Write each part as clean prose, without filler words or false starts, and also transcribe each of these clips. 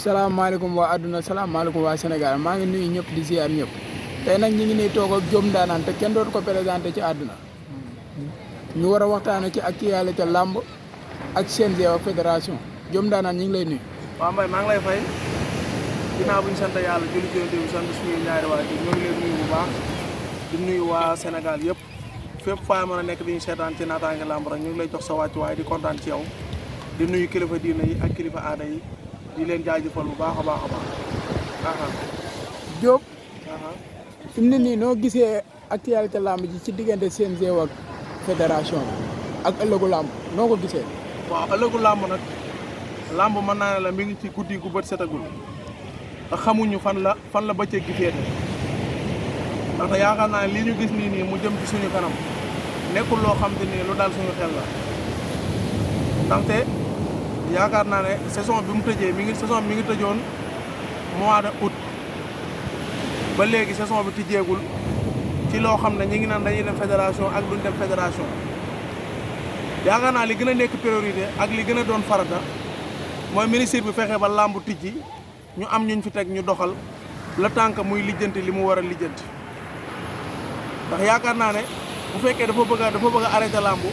salaamaaleykum waa àdduna salaamaaleykum waa Sénégal maa ngi nuyu ñëpp di ziar ñëpp tey nag ñu ngi nii toog ak Diop Ndanane te kenn dootu ko présenté ci àdduna ñu war a waxtaanee ci actualité làmb ak CNG ak fédération Diop Ndanane ñu ngi lay nuyu. waaw Mbaye maa ngi lay fay ginnaaw bu ñu sant yàlla julli ci Yonent bi sant suñu ñaari waajur ñoo ngi leen nuyu bu baax di nuyu waa Sénégal yëpp fépp faa mën a nekk di ñu seetaan ci naataange làmb rek ñu ngi lay jox sa wàccuwaay di kontaan ci yow di nuyu kilifa diina yi ak kilifa aada yi di leen jaajëfal bu baax a baax a baax. Diop. fi mu ne nii noo gisee actualité làmb ji ci diggante CNG ak fédération ak ëllëgu làmb noo ko gisee. waaw ëllëgu làmb nag làmb mën naa ne la mi ngi ci guddi gu bët setagul te xamuñu fan la bëccëg gi féete ndaxte yaakaar naa ne lii ñu gis nii mu jëm ci suñu kanam nekkul loo xam te ni lu daal suñu xel la ndaxte yaakaar naa ne saison bi mu tëjee saison mi ngi tëjoon mois de août ba léegi saison bi tijjeegul ci loo xam ne ñi ngi naan dañuy dem fédération ak duñ dem fédération yaakaar naa li gën a nekk priorité ak li gën a doon farata mooy ministre bi fexe ba làmb tijji ñu am ñuñ fi teg ñu doxal le temps que muy lijjanti li mu war a lijjanti ndax yaakaar naa ne bu fekkee dafa bëgg a arrêté làmb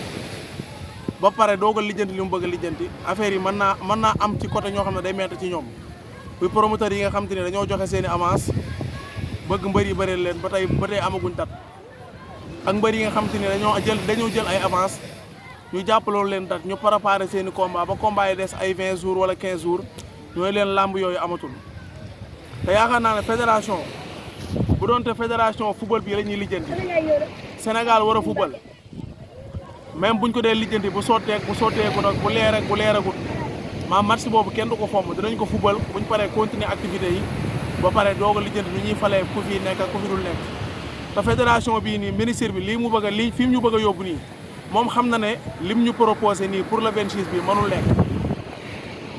ba pare doog a lijjanti li mu bëgg a lijjanti affaire yi mën naa am ci côté ñoo xam ne day metti ci ñoom muy promoteur yi nga xam te ne dañoo joxe seen i avance bëgg mbër yi bëri leen ba tey amaguñ tat ak mbër yi nga xam te ne dañoo jël ay avance ñu jàppaloon leen tat ñu préparé seen i combat ba combat yi des ay 20 jours wala 15 jours ñooy leen làmb yooyu amatul te yaakaar naa ne fédération bu doonte fédération football bi la ñuy lijjanti Sénégal war a football même buñ ko dee lijjanti bu sotteeku nag bu leeragut maam match boobu kenn du ko fomm dinañ ko football buñ paree continuer activités yi ba pare doog a lijjanti ñu ñuy falee ku fi nekk ak ku fi dul nekk te fédération bii nii ministre bi lii fi mu ñu bëgg a yóbbu nii moom xam na ne lim ñu proposé nii pour le 26 bi mënul nekk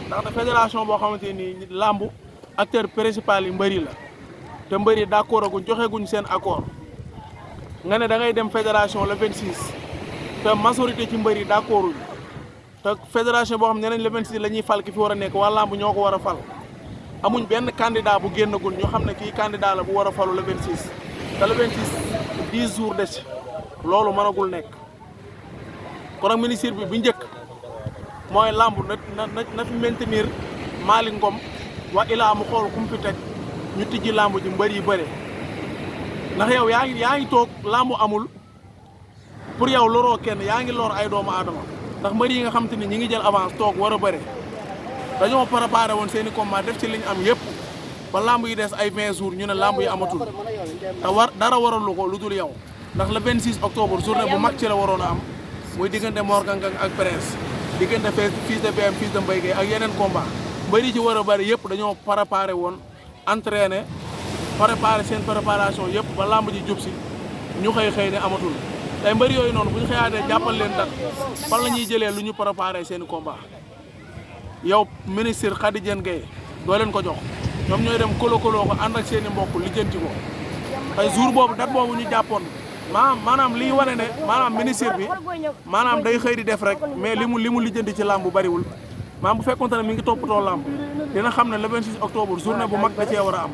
ndaxte fédération boo xamante nii làmb acteur principal yi mbëri la te mbëri d'accord aguñ joxeeguñ seen accord nga ne da ngay dem fédération le 26 te majorité ci mbëri d'accorduñ te fédération boo xam ne nañ le 26 la ñuy fal ki fi war a nekk waa làmb ñoo ko war a fal amuñ benn candidat bu génnagul ñu xam ne kii candidat la bu war a falu le 26 te le 26 10 jours des loolu mënagul nekk kon nag ministre bi bu njëkk mooy làmb na fi maintenir Malick Ngom wa ilaa mu xool ku mu fi teg ñu tijji làmb ji mbër yi bëre ndax yow yaa ngi toog làmb amul pour yow loroo kenn yaa ngi lor ay doomu aadama ndax mbër yi nga xam te ni ñi ngi jël avance toog war a bëre dañoo préparé woon seen i combat def ci liñ am yëpp ba làmb yi des ay 20 jours ñu ne làmb yi amatul te dara waralu ko lu dul yow ndax le 26 octobre journée bu mag ci la waroon a am muy diggante Mor Kang Kang ak Prince diggante fils de BM fils de Mbaye Gueye ak yeneen combat mbër yi ci war a bëri yëpp dañoo préparé woon entraîné préparé seen préparation yëpp ba làmb ji jub si ñu xëy ne amatul tey mbër yooyu noonu bu ñu xëyaatee jàppal leen dat fan la ñuy jëlee lu ñu préparé seen i combat yow ministre Khady Diène Gaye doo leen ko jox ñoom ñooy dem kolo ko ànd ak seen i mbokk lijjanti ko tey jour boobu date boobu ñu jàppoon maanaam liy wane ne maanaam ministre bi maanaam day xëy di def rek mais li mu lijjanti ci làmb bu bariwul maanaam bu fekkoonte ne mi ngi toppatoo làmb dina xam ne le 26 octobre journée bu mag da cee war a am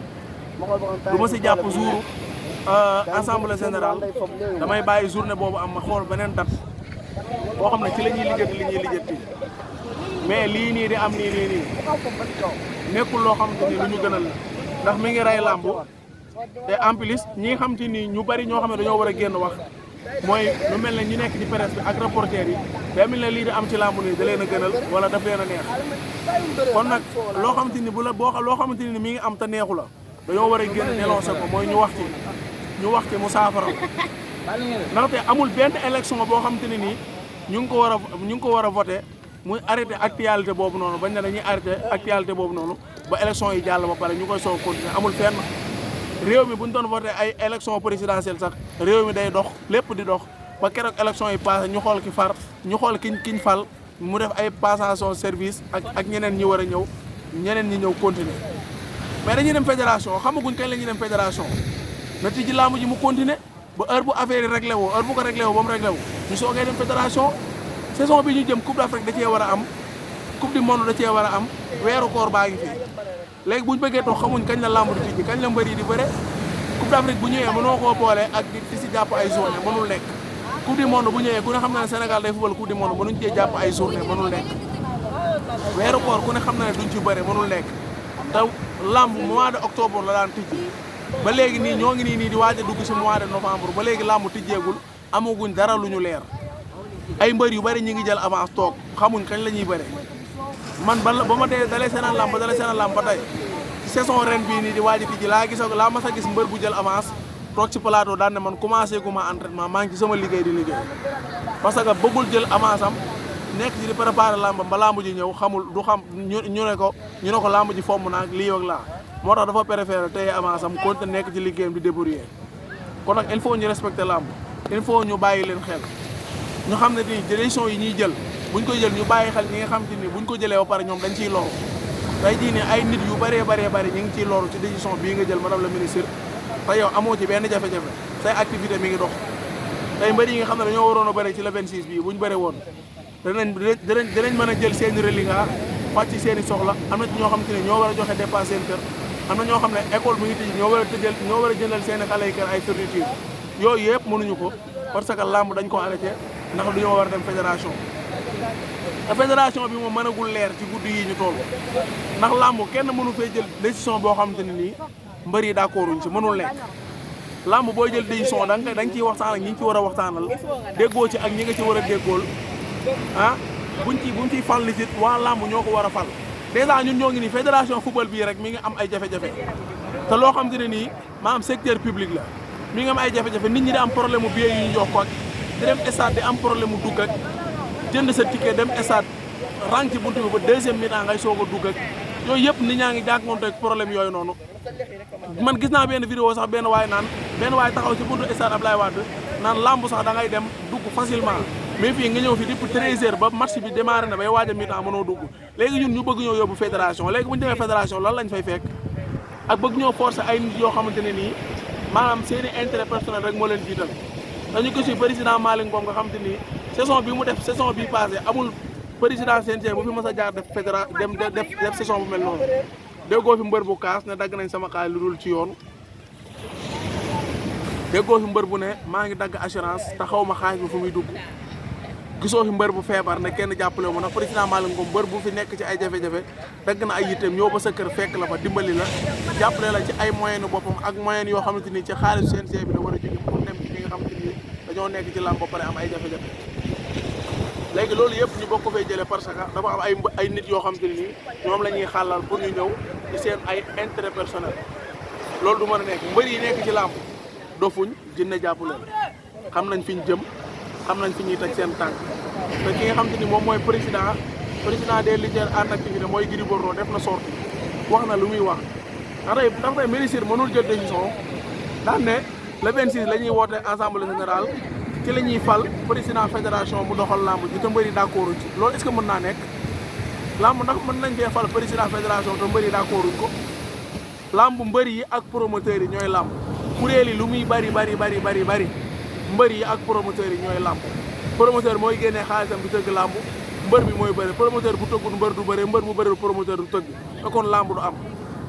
du ma si jàpp jour assemblée générale damay bàyyi journée boobu am ma xool beneen date boo xam ne ci la ñuy lijjanti li ñuy lijjanti mais lii nii di am nii nekkul loo xam te ni lu ñu gënal la ndax mi ngi rey làmb te en plus ñi nga xam te ni ñu bari ñoo xam ne dañoo war a génn wax mooy lu mel ne ñi nekk ci presse bi ak reporter yi day mel ne lii di am ci làmb nii da leen a gënal wala daf leen a neex kon nag loo xamante ni loo xamante ni mi ngi am te neexu la dañoo war a génn dénoncé ko mooy ñu wax ci mu saafara ndaxte amul benn élection boo xamante ne nii ñu ngi ko war a voté muy arrêté actualité boobu noonu bañ ne dañuy arrêté actualité boobu noonu ba élection yi jàll ba pare ñu koy soog continuer amul fenn réew mi bu ñu doon voté ay élection présidentielle sax réew mi day dox lépp di dox ba keroog élection yi passé ñu xool kiñ fal mu def ay passation service ak ñeneen ñi war a ñëw ñeneen ñi ñëw continuer mais dañuy dem fédération xamaguñ kañ la ñuy dem fédération na tijji làmb ji mu continuer ba heure bu affaire yi réglé woo heure bu ko réglé woo ba mu réglé woo ñu soogee dem fédération saison bi ñu jëm coupe d'Afrique da cee war a am coupe du monde da cee war a am weeru koor baa ngi fi léegi buñ bëggee toog xamuñ kañ la lamb di tijji kañ la mbër yi di bëre Coupe d'Afrique bu ñëwee mënoo koo boole ak di si jàpp ay journée mënul nekk Coupe du monde bu ñëwee ku ne xam na ne Sénégal day football Coupe du monde mënuñ cee jàpp ay journée mënul nekk weeru koor ku ne xam na ne duñ ci bëre mënul nekk te lamb mois de octobre la daan tijji ba léegi nii ñoo ngi nii di waaj a dugg si mois de novembre ba léegi lamb tijjeegul amaguñ dara lu ñu leer ay mbër yu bëri ñi ngi jël avance toog xamuñ kañ la ñuy bëre man ba ma dee dalee seenaan lamb ba tey saison ren bii nii di waaj a tijji laa mas a gis mbër bu jël avance toog ci plateau daan ne man commencé gu ma entraînement maa ngi ci sama liggéey di liggéey parce que bëggul jël avance am nekk ci di préparer lambam ba lamb ji ñëw xamul du xam ñu ne ko lamb ji fomm naag lii ak laa moo tax dafa préféré téye avance am continué nekk ci liggéeyam di débrouiller kon nag il faut ñu respecter lamb il faut ñu bàyyi leen xel ñu xam ne ni décision yi ñuy jël buñ koy jël ñu bàyyi xel ñi nga xam te ni buñ ko jëlee ba pare ñoom dañ ciy loru tey jii ne ay nit yu bëree ñu ngi ciy loru ci décision bii nga jël madame la ministre te yow amoo ci benn jafe-jafe say activité mi ngi dox tey mbër yi nga xam ne dañoo waroon a bëre ci le 26 bii buñ bëre woon danañ mën a jël seen reliquat fàcc ci seen i soxla am na ci ñoo xam te ne ñoo war a joxe dépense seen kër am na ñoo xam ne école mu ngi tëj ñoo war a jëndal seen i xale yi kër ay fourniture yooyu yëpp mënuñu ko parce que làmb dañ ko arrêté ndax dañoo war a dem fédération te fédération bi moom mënagul leer ci guddi yi ñu toll ndax làmb kenn mënu fee jël décision boo xamante ne nii mbër yi d'accorduñ ci mënul nekk làmb booy jël décision da nga ciy waxtaan ak ñi ngi ci war a waxtaanal déggoo ci ak ñi nga ci war a déggool buñ ciy fal li ci waa làmb ñoo ko war a fal dèjà ñun ñoo ngi nii fédération football bii rek mi ngi am ay jafe-jafe te loo xam te ne nii maanaam secteur public la mi ngi am ay jafe-jafe nit ñi di am problème mu billet yi ñu jox ko ak di dem stade di am problème mu dugg ak jënd sa ticket dem stade rang ci buntu bi ba deuxième mi-temps ngay soog a dugg ak yooyu yëpp nit ñaa ngi jànkuwante ak problème yooyu noonu man gis naa benn vidéo sax benn waay taxaw ci buntu stade Abdoulaye Wade naan lamb sax da ngay dem dugg facilement mais fii nga ñëw fi depuis 13h ba match bi démarré na bay waaj a mi-temps mënoo dugg léegi ñun ñu bëgg ñoo yóbbu fédération léegi bu ñu demee fédération lan lañ fay fekk ak bëgg ñoo forcer ay nit yoo xamante ne nii maanaam seeni intérêt personnel rek moo leen jiital dañu gis fi président Malick Ngom nga xamante ni saison bi mu def saison bi passé amul président CNG bu fi mës a jaar def def saison bu mel noonu déggoo fi mbër bu kaas ne dagg nañ sama xaalis lu dul ci yoon déggoo fi mbër bu ne maa ngi dagg assurance te xaw ma xaalis bi fu muy dugg gisoo fi mbër bu feebar ne kenn jàppale ma ndax président Malick Ngom mbër bu fi nekk ci ay jafe-jafe dagg na ay yitteem ñëw ba sa kër fekk la fa dimbali la jàppale la ci ay moyens nu boppam ak moyens yoo xamante ni ci xaalis CNG bi la war a jóge pour dem ci ñi nga xamante ni dañoo nekk ci làmb ba pare am ay jafe-jafe léegi loolu yëpp ñu bokk ko fay jëlee parce que dafa am ay nit yoo xamante ni ñoom la ñuy xàllal pour ñu ñëw ci seen ay intérêt personnel loolu du mën a nekk mbër yi nekk ci làmb dofuñ jinne jàpp leen xam nañ fi ñu jëm xam nañ fi ñuy teg seen tànk te ki nga xam te ni moom mooy président des lutteurs en activité mooy Gris Bordeaux def na sortie wax na lu muy wax ndax tey ministre mënul jël décision daan ne le 26 la ñuy woote assemblée générale ci la ñuy fal président fédération mu doxal lamb ji te mbëri d'accord ci loolu est-ce que mën naa nekk lamb ndax mën nañ fee fal président fédération te mbëri d'accord ko lamb mbëri yi ak promoteurs yi ñooy lamb kuréel yi lu muy bari mbër yi ak promoteurs yi ñooy làmb promoteur mooy génnee xaalisam di tëgg làmb mbër bi mooy bëre promoteur bu tëggul mbër du bëre mbër bu bëre promoteur du tëgg te kon làmb du am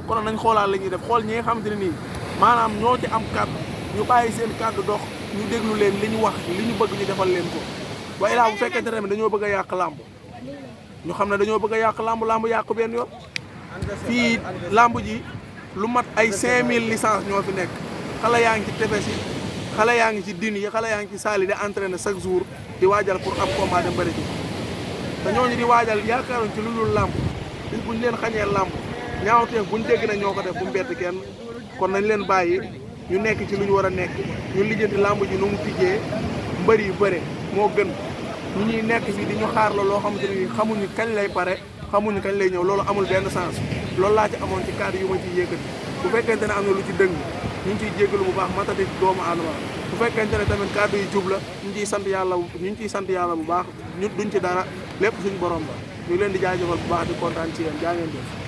kon nañ xoolaat la ñuy def xool ñi nga xamante ne nii maanaam ñoo ci am kàddu ñu bàyyi seen kàddu dox ñu déglu leen li ñu wax li ñu bëgg ñu defal leen ko waaye laa bu fekkente ne dañoo bëgg a yàq làmb ñu xam ne dañoo bëgg a yàq làmb yàqu benn yoon fii làmb ji lu mat ay 5000 licences ñoo fi nekk xale yaa ngi ci tefes yi xale yaa ngi ci din yi xale yaa ngi ci saali di entraîner chaque jour di waajal pour am combat dem bëri ji te ñooñu di waajal yaakaaruñ ci lu dul làmb bis buñ leen xañee làmb ñaawteef buñ dégg na ñoo ko def bu mu bett kenn kon nañ leen bàyyi ñu nekk ci lu ñu war a nekk ñu lijjanti làmb ji nu mu tijjee mbër yu bëre moo gën ñu ñuy nekk fii di ñu xaar la loo xamante ni xamuñu kañ lay pare xamuñu kañ lay ñëw loolu amul benn sens loolu laa ci amoon ci cadre yu ma ciy yëkkati bu fekkente ne am na lu ci dëng ñu ngi ciy jéggalu bu baax matati doomu aadama bu fekkente ne tamit kàddu yi jub la ñu ngi ciy sant yàlla bu baax ñu duñ ci dara lépp suñu borom la ñu leen di jaajëfal bu baax di kontaan ci yéen jaa ngeen jëf